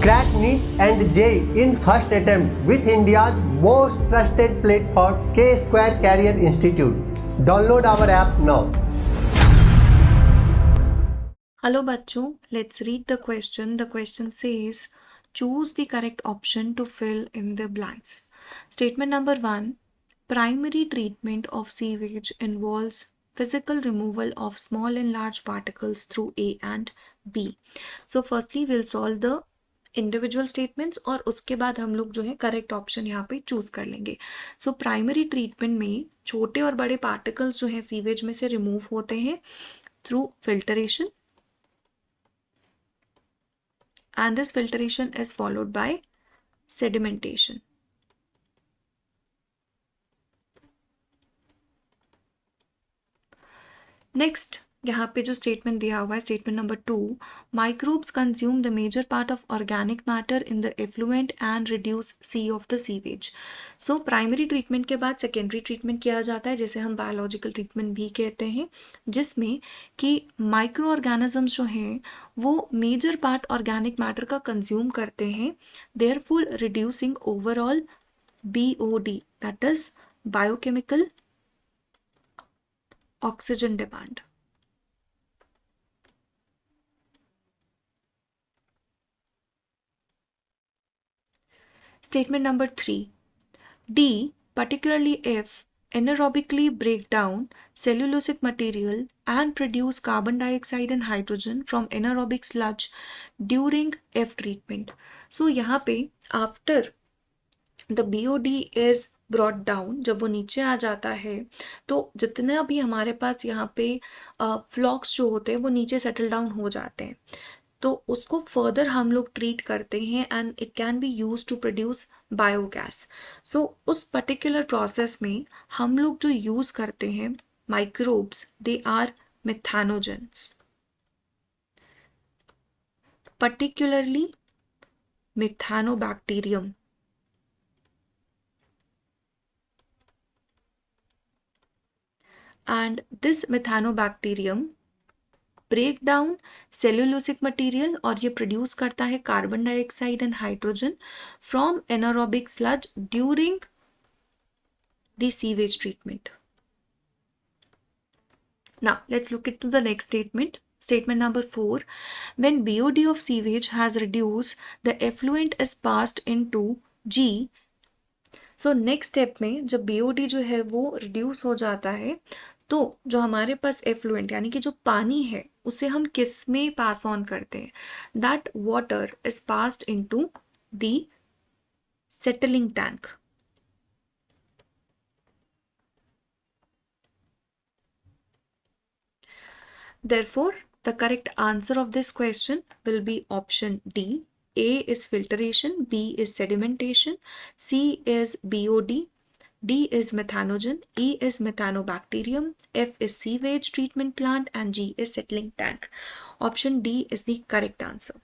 Crack NEET and JEE in first attempt with India's most trusted platform, K-Square Career Institute. Download our app now. Hello बच्चों, let's read the question. The question says, choose the correct option to fill in the blanks. Statement number 1, primary treatment of sewage involves physical removal of small and large particles through A and B. So firstly we'll solve the individual statements और उसके बाद हम लोग जो है correct option यहाँ पे choose कर लेंगे. सो प्राइमरी ट्रीटमेंट में छोटे और बड़े पार्टिकल्स जो है सीवेज में से रिमूव होते हैं through filtration, and this filtration is followed by sedimentation. Next, यहाँ पे जो स्टेटमेंट दिया हुआ है statement number 2, microbes consume the major part of organic matter in the effluent and reduce C of the sewage. So primary treatment के बाद secondary treatment किया जाता है, जैसे हम बायोलॉजिकल ट्रीटमेंट भी कहते हैं, जिसमें कि माइक्रो ऑर्गेनिजम्स जो हैं वो मेजर पार्ट ऑर्गेनिक मैटर का कंज्यूम करते हैं, therefore reducing overall BOD, that is biochemical oxygen demand. Statement number 3, D, particularly if anaerobically break down cellulosic material and produce carbon dioxide and hydrogen from anaerobic sludge during F treatment. So यहाँ पे after the BOD is brought down, जब वो नीचे आ जाता है तो जितना भी हमारे पास यहाँ पे फ्लॉक्स जो होते हैं वो नीचे सेटल डाउन हो जाते हैं, तो उसको फर्दर हम लोग ट्रीट करते हैं and it can be use to produce biogas. So उस पर्टिकुलर प्रोसेस में हम लोग जो यूज करते हैं microbes, they are methanogens, particularly methanobacterium. And this methanobacterium break down cellulosic material और ये produce करता है carbon dioxide and hydrogen from anaerobic sludge during the sewage treatment. Now let's look into the next statement. Statement number 4, when BOD of sewage has reduced, the effluent is passed into G. So next step में जब BOD जो है वो reduce हो जाता है तो जो हमारे पास एफ्लुएंट यानी कि जो पानी है उसे हम किस में पास ऑन करते हैं, that water is passed into the settling tank. Therefore, the correct answer of this question will be option D. A is filtration, B is sedimentation, C is BOD, D is methanogen, E is methanobacterium, F is sewage treatment plant, and G is settling tank. Option D is the correct answer.